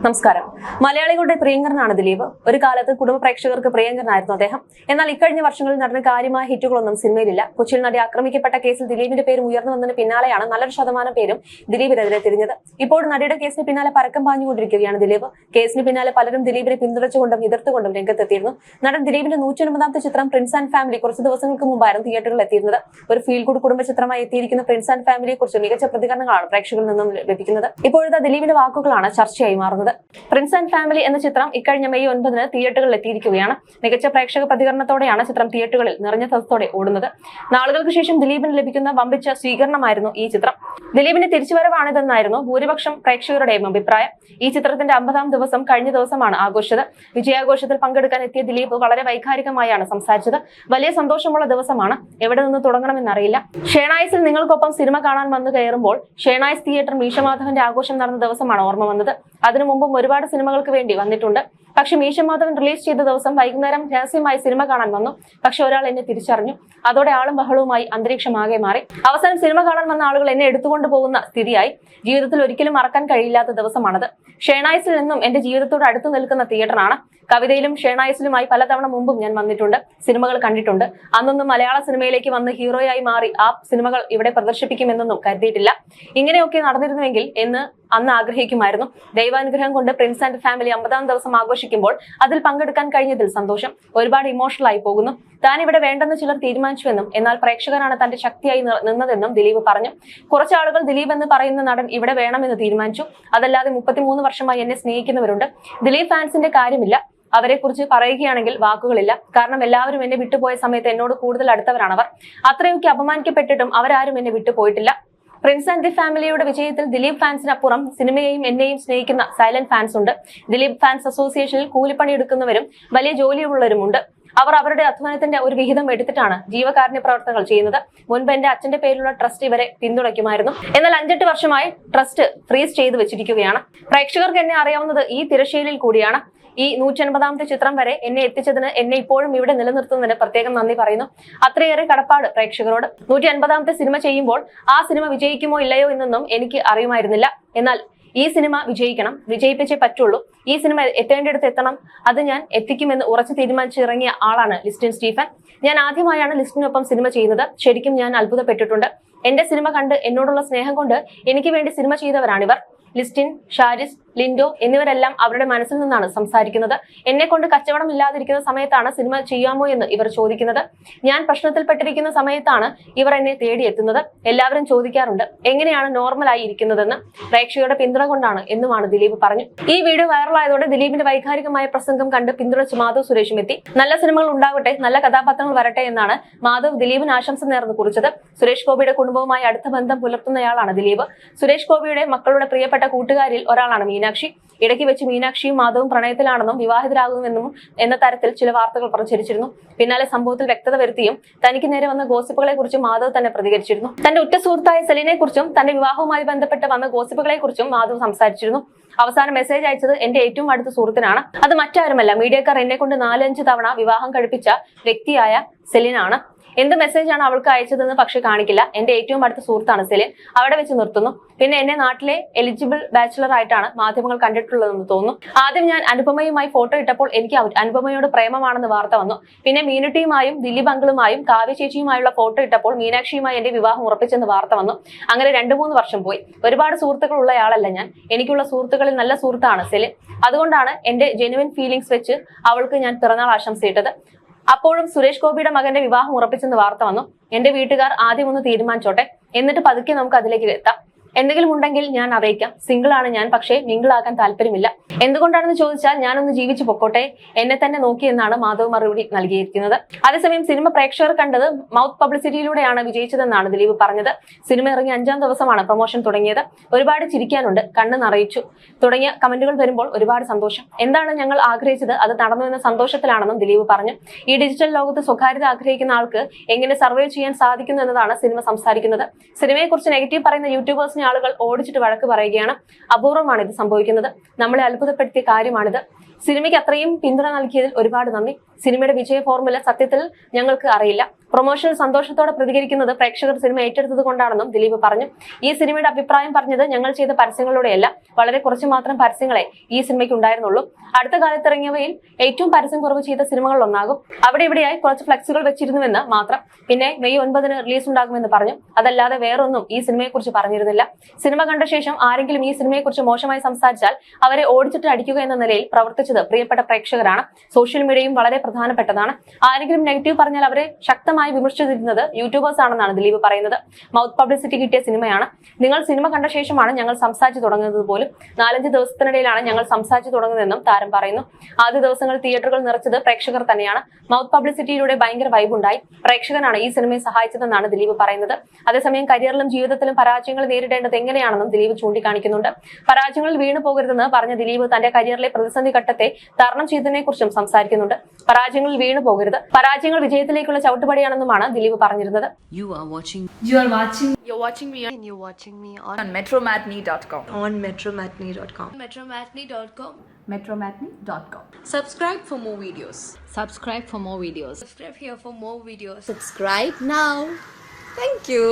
നമസ്കാരം. മലയാളികളുടെ പ്രിയങ്കരനാണ് ദിലീപ്. ഒരു കാലത്ത് കുടുംബ പ്രേക്ഷകർക്ക് പ്രിയങ്കരനായിരുന്നു അദ്ദേഹം. എന്നാൽ ഇക്കഴിഞ്ഞ വർഷങ്ങളിൽ നടന്ന കാര്യമായ ഹിറ്റുകളൊന്നും സിനിമയിലില്ല. കൊച്ചിയിൽ നടി ആക്രമിക്കപ്പെട്ട കേസിൽ ദിലീപിന്റെ പേര് ഉയർന്നു വന്നതിന് പിന്നാലെയാണ് നല്ലൊരു ശതമാനം പേരും ദിലീപിനെതിരെ തിരിഞ്ഞത്. ഇപ്പോൾ നടിയുടെ കേസിന് പിന്നാലെ പരക്കം പാഞ്ഞുകൊണ്ടിരിക്കുകയാണ് ദിലീപ്. കേസിന് പിന്നാലെ പലരും ദിലീപിനെ പിന്തുണച്ചുകൊണ്ടും എതിർത്തുകൊണ്ടും രംഗത്തെത്തിയിരുന്നു. നടൻ ദിലീപിന്റെ 150ാമത്തെ ചിത്രം പ്രിൻസ് ആൻഡ് ഫാമിലി കുറച്ച് ദിവസങ്ങൾക്ക് മുമ്പായിരുന്നു തിയേറ്ററിൽ എത്തിയിരുന്നത്. ഒരു ഫീൽ ഗുഡ് കുടുംബ ചിത്രമായി എത്തിയിരിക്കുന്ന പ്രിൻസ് ആൻഡ് ഫാമിലിയെ കുറിച്ച് മികച്ച പ്രതികരണങ്ങളാണ് പ്രേക്ഷകരിൽ നിന്നും ലഭിക്കുന്നത്. ഇപ്പോഴത്തെ ദിലീപിന്റെ വാക്കുകളാണ് ചർച്ചയായി മാറുന്നത്. പ്രിൻസ് ആൻഡ് ഫാമിലി എന്ന ചിത്രം ഇക്കഴിഞ്ഞ മെയ് 9-ന് തിയേറ്ററുകളിൽ എത്തിയിരിക്കുകയാണ്. മികച്ച പ്രേക്ഷക പ്രതികരണത്തോടെയാണ് ചിത്രം തിയേറ്ററുകളിൽ നിറഞ്ഞ സദസ്സോടെ ഓടുന്നത്. നാളുകൾക്ക് ശേഷം ദിലീപിന് ലഭിക്കുന്ന വമ്പിച്ച സ്വീകരണമായിരുന്നു ഈ ചിത്രം. ദിലീപിന്റെ തിരിച്ചുവരവാണിതെന്നായിരുന്നു ഭൂരിപക്ഷം പ്രേക്ഷകരുടെയും അഭിപ്രായം. ഈ ചിത്രത്തിന്റെ 50ാം ദിവസം കഴിഞ്ഞ ദിവസമാണ് ആഘോഷിച്ചത്. വിജയാഘോഷത്തിൽ പങ്കെടുക്കാൻ എത്തിയ ദിലീപ് വളരെ വൈകാരികമായാണ് സംസാരിച്ചത്. വലിയ സന്തോഷമുള്ള ദിവസമാണ്, എവിടെ നിന്ന് തുടങ്ങണമെന്നറിയില്ല. ഷേണായിസിൽ നിങ്ങൾക്കൊപ്പം സിനിമ കാണാൻ വന്നു കയറുമ്പോൾ ഷേണായിസ് തിയേറ്റർ മീശമാധവന്റെ ആഘോഷം നടന്ന ദിവസമാണ് ഓർമ്മ വന്നത്. അതിനു മുമ്പും ഒരുപാട് സിനിമകൾക്ക് വേണ്ടി വന്നിട്ടുണ്ട്. പക്ഷെ മീശമാധവൻ റിലീസ് ചെയ്ത ദിവസം വൈകുന്നേരം രഹസ്യമായി സിനിമ കാണാൻ വന്നു. പക്ഷെ ഒരാൾ എന്നെ തിരിച്ചറിഞ്ഞു. അതോടെ ആളും ബഹളവുമായി അന്തരീക്ഷമാകെ മാറി. അവസാനം സിനിമ കാണാൻ വന്ന ആളുകൾ എന്നെ എടുത്തുകൊണ്ടു പോകുന്ന സ്ഥിതിയായി. ജീവിതത്തിൽ ഒരിക്കലും മറക്കാൻ കഴിയില്ലാത്ത ദിവസമാണത്. ഷേണായിസിൽ നിന്നും എന്റെ ജീവിതത്തോട് അടുത്തു നിൽക്കുന്ന തിയേറ്ററാണ്. കവിതയിലും ഷേണായിസിലുമായി പലതവണ മുമ്പും ഞാൻ വന്നിട്ടുണ്ട്, സിനിമകൾ കണ്ടിട്ടുണ്ട്. അന്നൊന്നും മലയാള സിനിമയിലേക്ക് വന്ന് ഹീറോയായി മാറി ആ സിനിമകൾ ഇവിടെ പ്രദർശിപ്പിക്കുമെന്നൊന്നും കരുതിയിട്ടില്ല. ഇങ്ങനെയൊക്കെ നടന്നിരുന്നുവെങ്കിൽ എന്ന് അന്ന് ആഗ്രഹിക്കുമായിരുന്നു. ദൈവാനുഗ്രഹം കൊണ്ട് പ്രിൻസ് ആൻഡ് ഫാമിലി 50ാം ദിവസം ആഘോഷിക്കുമ്പോൾ അതിൽ പങ്കെടുക്കാൻ കഴിഞ്ഞതിൽ സന്തോഷം. ഒരുപാട് ഇമോഷണൽ ആയി പോകുന്നു. താൻ ഇവിടെ വേണ്ടെന്ന് ചിലർ തീരുമാനിച്ചുവെന്നും എന്നാൽ പ്രേക്ഷകരാണ് തന്റെ ശക്തിയായി നിന്നതെന്നും ദിലീപ് പറഞ്ഞു. കുറച്ചാളുകൾ ദിലീപ് എന്ന് പറയുന്ന നടൻ ഇവിടെ വേണമെന്ന് തീരുമാനിച്ചു. അതല്ലാതെ 33 വർഷമായി എന്നെ സ്നേഹിക്കുന്നവരുണ്ട്. ദിലീപ് ഫാൻസിന്റെ കാര്യമില്ല. അവരെ കുറിച്ച് പറയുകയാണെങ്കിൽ വാക്കുകളില്ല. കാരണം എല്ലാവരും എന്നെ വിട്ടുപോയ സമയത്ത് എന്നോട് കൂടുതൽ അടുത്തവരാണവർ. അത്രയൊക്കെ അപമാനിക്കപ്പെട്ടിട്ടും അവരാരും എന്നെ വിട്ടുപോയിട്ടില്ല. പ്രിൻസ് ആൻഡ് ദി ഫാമിലിയുടെ വിജയത്തിൽ ദിലീപ് ഫാൻസിനപ്പുറം സിനിമയെയും എന്നെയും സ്നേഹിക്കുന്ന സൈലന്റ് ഫാൻസ് ഉണ്ട്. ദിലീപ് ഫാൻസ് അസോസിയേഷനിൽ കൂലിപ്പണി എടുക്കുന്നവരും വലിയ ജോലിയുള്ളവരുമുണ്ട്. അവർ അവരുടെ അധ്വാനത്തിന്റെ ഒരു വിഹിതം എടുത്തിട്ടാണ് ജീവകാരുണ്യ പ്രവർത്തനങ്ങൾ ചെയ്യുന്നത്. മുൻപ് എന്റെ അച്ഛന്റെ പേരിലുള്ള ട്രസ്റ്റ് ഇവരെ പിന്തുണയ്ക്കുമായിരുന്നു. എന്നാൽ 5-8 വർഷമായി ട്രസ്റ്റ് ഫ്രീസ് ചെയ്ത് വെച്ചിരിക്കുകയാണ്. പ്രേക്ഷകർക്ക് എന്നെ അറിയാവുന്നത് ഈ തിരശ്ശീലയിൽ കൂടിയാണ്. ഈ 150ാമത്തെ ചിത്രം വരെ എന്നെ എത്തിച്ചതിന്, എന്നെ ഇപ്പോഴും ഇവിടെ നിലനിർത്തുന്നതിന് പ്രത്യേകം നന്ദി പറയുന്നു. അത്രയേറെ കടപ്പാട് പ്രേക്ഷകരോട്. 150ാമത്തെ സിനിമ ചെയ്യുമ്പോൾ ആ സിനിമ വിജയിക്കുമോ ഇല്ലയോ എന്നൊന്നും എനിക്ക് അറിയുമായിരുന്നില്ല. എന്നാൽ ഈ സിനിമ വിജയിക്കണം, വിജയിപ്പിച്ചേ പറ്റുള്ളൂ. ഈ സിനിമ എത്തേണ്ടിടത്ത് എത്തണം, അത് ഞാൻ എത്തിക്കുമെന്ന് ഉറച്ചു തീരുമാനിച്ചിറങ്ങിയ ആളാണ് ലിസ്റ്റിൻ സ്റ്റീഫൻ. ഞാൻ ആദ്യമായാണ് ലിസ്റ്റിനൊപ്പം സിനിമ ചെയ്യുന്നത്. ശരിക്കും ഞാൻ അത്ഭുതപ്പെട്ടിട്ടുണ്ട്. എന്റെ സിനിമ കണ്ട് എന്നോടുള്ള സ്നേഹം കൊണ്ട് എനിക്ക് വേണ്ടി സിനിമ ചെയ്തവരാണിവർ. ലിസ്റ്റിൻ, ഷാരിസ്, ലിൻഡോ എന്നിവരെല്ലാം അവരുടെ മനസ്സിൽ നിന്നാണ് സംസാരിക്കുന്നത്. എന്നെ കൊണ്ട് കച്ചവടം ഇല്ലാതിരിക്കുന്ന സമയത്താണ് സിനിമ ചെയ്യാമോ എന്ന് ഇവർ ചോദിക്കുന്നത്. ഞാൻ പ്രശ്നത്തിൽപ്പെട്ടിരിക്കുന്ന സമയത്താണ് ഇവർ എന്നെ തേടിയെത്തുന്നത്. എല്ലാവരും ചോദിക്കാറുണ്ട് എങ്ങനെയാണ് നോർമലായി ഇരിക്കുന്നതെന്ന്. പ്രേക്ഷകരുടെ പിന്തുണ കൊണ്ടാണ് എന്നുമാണ് ദിലീപ് പറഞ്ഞു. ഈ വീഡിയോ വൈറലായതോടെ ദിലീപിന്റെ വൈകാരികമായ പ്രസംഗം കണ്ട് പിന്തുണച്ച് മാധവ് സുരേഷും എത്തി. നല്ല സിനിമകൾ ഉണ്ടാകട്ടെ, നല്ല കഥാപാത്രങ്ങൾ വരട്ടെ എന്നാണ് മാധവ് ദിലീപിന് ആശംസ നേർന്ന് കുറിച്ചത്. സുരേഷ് ഗോപിയുടെ കുടുംബവുമായി അടുത്ത ബന്ധം പുലർത്തുന്നയാളാണ് ദിലീപ്. സുരേഷ് ഗോപിയുടെ മക്കളുടെ പ്രിയപ്പെട്ട കൂട്ടുകാരിൽ ഒരാളാണ് മീനാക്ഷി. ഇടയ്ക്ക് വെച്ച് മീനാക്ഷിയും മാധവും പ്രണയത്തിലാണെന്നും വിവാഹിതരാകുമെന്നും എന്ന തരത്തിൽ ചില വാർത്തകൾ പ്രചരിച്ചിരുന്നു. പിന്നാലെ സംഭവത്തിൽ വ്യക്തത വരുത്തിയും തനിക്ക് നേരെ വന്ന ഗോസിപ്പുകളെ കുറിച്ചും മാധവ് തന്നെ പ്രതികരിച്ചിരുന്നു. തന്റെ ഉറ്റ സുഹൃത്തായ സെലിനെ കുറിച്ചും തന്റെ വിവാഹവുമായി ബന്ധപ്പെട്ട് വന്ന ഗോസിപ്പുകളെ കുറിച്ചും മാധവ് സംസാരിച്ചിരുന്നു. അവസാനം മെസ്സേജ് അയച്ചത് എന്റെ ഏറ്റവും അടുത്ത സുഹൃത്തിനാണ്. അത് മറ്റാരുമല്ല, മീഡിയക്കാർ എന്നെ കൊണ്ട് 4-5 തവണ വിവാഹം കഴിപ്പിച്ച വ്യക്തിയായ സെലിനാണ്. എന്ത് മെസ്സേജാണ് അവൾക്ക് അയച്ചതെന്ന് പക്ഷെ കാണിക്കില്ല. എന്റെ ഏറ്റവും അടുത്ത സുഹൃത്താണ് സെലിൻ. അവിടെ വെച്ച് നിർത്തുന്നു. പിന്നെ എന്നെ നാട്ടിലെ എലിജിബിൾ ബാച്ചിലർ ആയിട്ടാണ് മാധ്യമങ്ങൾ കണ്ടിട്ടുള്ളതെന്ന് തോന്നുന്നു. ആദ്യം ഞാൻ അനുപമയുമായി ഫോട്ടോ ഇട്ടപ്പോൾ എനിക്ക് അനുപമയോട് പ്രേമമാണെന്ന് വാർത്ത വന്നു. പിന്നെ മീനുട്ടിയുമായും ദിലീപ് അങ്കിളുമായും കാവ്യ ചേച്ചിയുമായുള്ള ഫോട്ടോ ഇട്ടപ്പോൾ മീനാക്ഷിയുമായി എന്റെ വിവാഹം ഉറപ്പിച്ചെന്ന് വാർത്ത വന്നു. അങ്ങനെ 2-3 വർഷം പോയി. ഒരുപാട് സുഹൃത്തുക്കൾ ഉള്ളയാളല്ല ഞാൻ. എനിക്കുള്ള സുഹൃത്തുക്കളിൽ നല്ല സുഹൃത്താണ് സെലിൻ. അതുകൊണ്ടാണ് എന്റെ ജെനുവിൻ ഫീലിംഗ്സ് വെച്ച് അവൾക്ക് ഞാൻ പിറന്നാൾ ആശംസയിട്ടത്. അപ്പോഴും സുരേഷ് ഗോപിയുടെ മകന്റെ വിവാഹം ഉറപ്പിച്ചെന്ന് വാർത്ത വന്നു. എന്റെ വീട്ടുകാർ ആദ്യം ഒന്ന് തീരുമാനിച്ചോട്ടെ, എന്നിട്ട് പതുക്കെ നമുക്ക് അതിലേക്ക് എത്താം. എന്തെങ്കിലും ഉണ്ടെങ്കിൽ ഞാൻ അറിയിക്കാം. സിംഗിൾ ആണ് ഞാൻ, പക്ഷേ മിംഗിൾ ആക്കാൻ താല്പര്യമില്ല. എന്തുകൊണ്ടാണെന്ന് ചോദിച്ചാൽ ഞാനൊന്ന് ജീവിച്ചു പൊക്കോട്ടെ, എന്നെ തന്നെ നോക്കി എന്നാണ് മാധവ് മറുപടി നൽകിയിരിക്കുന്നത്. അതേസമയം സിനിമ പ്രേക്ഷകർ കണ്ടത് മൗത്ത് പബ്ലിസിറ്റിയിലൂടെയാണ് വിജയിച്ചതെന്നാണ് ദിലീപ് പറഞ്ഞത്. സിനിമ ഇറങ്ങി 5ാം ദിവസമാണ് പ്രൊമോഷൻ തുടങ്ങിയത്. ഒരുപാട് ചിരിക്കാനുണ്ട്, കണ്ണ് നിറയിച്ചു തുടങ്ങിയ കമന്റുകൾ വരുമ്പോൾ ഒരുപാട് സന്തോഷം. എന്താണ് ഞങ്ങൾ ആഗ്രഹിച്ചത് അത് നടന്നു എന്ന സന്തോഷത്തിലാണെന്നും ദിലീപ് പറഞ്ഞു. ഈ ഡിജിറ്റൽ ലോകത്ത് സ്വകാര്യത ആഗ്രഹിക്കുന്ന ആൾക്ക് എങ്ങനെ സർവൈവ് ചെയ്യാൻ സാധിക്കുന്നു എന്നതാണ് സിനിമ സംസാരിക്കുന്നത്. സിനിമയെക്കുറിച്ച് നെഗറ്റീവ് പറയുന്ന യൂട്യൂബേഴ്സിനെ ആളുകൾ ഓടിച്ചിട്ട് വഴക്ക് പറയുകയാണ്. അപൂർവമാണ് ഇത് സംഭവിക്കുന്നത്. നമ്മളെ അത്ഭുതപ്പെടുത്തിയ കാര്യമാണിത്. സിനിമയ്ക്ക് അത്രയും പിന്തുണ നൽകിയതിൽ ഒരുപാട് നന്ദി. സിനിമയുടെ വിജയ ഫോർമുല സത്യത്തിൽ ഞങ്ങൾക്ക് അറിയില്ല. പ്രൊമോഷനിൽ സന്തോഷത്തോടെ പ്രതികരിക്കുന്നത് പ്രേക്ഷകർ സിനിമ ഏറ്റെടുത്തത് കൊണ്ടാണെന്നും ദിലീപ് പറഞ്ഞു. ഈ സിനിമയുടെ അഭിപ്രായം പറഞ്ഞത് ഞങ്ങൾ ചെയ്ത പരസ്യങ്ങളിലൂടെയല്ല. വളരെ കുറച്ച് മാത്രം പരസ്യങ്ങളെ ഈ സിനിമയ്ക്ക് ഉണ്ടായിരുന്നുള്ളൂ. അടുത്ത കാലത്ത് ഇറങ്ങിയവയിൽ ഏറ്റവും പരസ്യം കുറവ് ചെയ്ത സിനിമകളിലൊന്നാകും. അവിടെ ഇവിടെയായി കുറച്ച് ഫ്ലെക്സുകൾ വെച്ചിരുന്നുവെന്ന് മാത്രം. പിന്നെ മെയ് 9 റിലീസ് ഉണ്ടാകുമെന്ന് പറഞ്ഞു. അതല്ലാതെ വേറൊന്നും ഈ സിനിമയെക്കുറിച്ച് പറഞ്ഞിരുന്നില്ല. സിനിമ കണ്ട ശേഷം ആരെങ്കിലും ഈ സിനിമയെക്കുറിച്ച് മോശമായി സംസാരിച്ചാൽ അവരെ ഓടിച്ചിട്ട് അടിക്കുക എന്ന നിലയിൽ പ്രവർത്തിച്ചത് പ്രിയപ്പെട്ട പ്രേക്ഷകരാണ്. സോഷ്യൽ മീഡിയയും വളരെ പ്രധാനപ്പെട്ടതാണ്. ആരെങ്കിലും നെഗറ്റീവ് പറഞ്ഞാൽ അവരെ ശക്തമായി വിമർശിച്ചിരുന്നത് യൂട്യൂബേഴ്സ് ആണെന്നാണ് ദിലീപ് പറയുന്നത്. മൗത്ത് പബ്ലിസിറ്റി കിട്ടിയ സിനിമയാണ്. നിങ്ങൾ സിനിമ കണ്ട ശേഷമാണ് ഞങ്ങൾ സംസാരിച്ചു തുടങ്ങുന്നത് പോലും. 4-5 ദിവസത്തിനിടയിലാണ് ഞങ്ങൾ സംസാരിച്ചു തുടങ്ങുന്നതെന്നും താരം പറയുന്നു. ആദ്യ ദിവസങ്ങൾ തിയേറ്ററുകൾ നിറച്ചത് പ്രേക്ഷകർ തന്നെയാണ്. മൗത്ത് പബ്ലിസിറ്റിയിലൂടെ ഭയങ്കര വൈബുണ്ടായി. പ്രേക്ഷകനാണ് ഈ സിനിമയെ സഹായിച്ചതെന്നാണ് ദിലീപ് പറയുന്നത്. അതേസമയം കരിയറിലും ജീവിതത്തിലും പരാജയങ്ങൾ നേരിടേണ്ടത് എങ്ങനെയാണെന്നും ദിലീപ് ചൂണ്ടിക്കാണിക്കുന്നുണ്ട്. പരാജയങ്ങളിൽ വീണു പോകരുതെന്ന് പറഞ്ഞ ദിലീപ് തന്റെ കരിയറിലെ പ്രതിസന്ധി ഘട്ടത്തെ തരണം ചെയ്തതിനെ കുറിച്ചും സംസാരിക്കുന്നുണ്ട്. പരാജയങ്ങളിൽ വീണു പോകരുത്, പരാജയങ്ങൾ വിജയത്തിലേക്കുള്ള ചവിട്ടുപടിയാണെന്നുമാണ് ദിലീപ് പറഞ്ഞിരുന്നത്. You're watching me on metromatney.com. Metromatney.com. Subscribe for more videos. Subscribe for more videos. Subscribe here for more videos. Subscribe now. Thank you.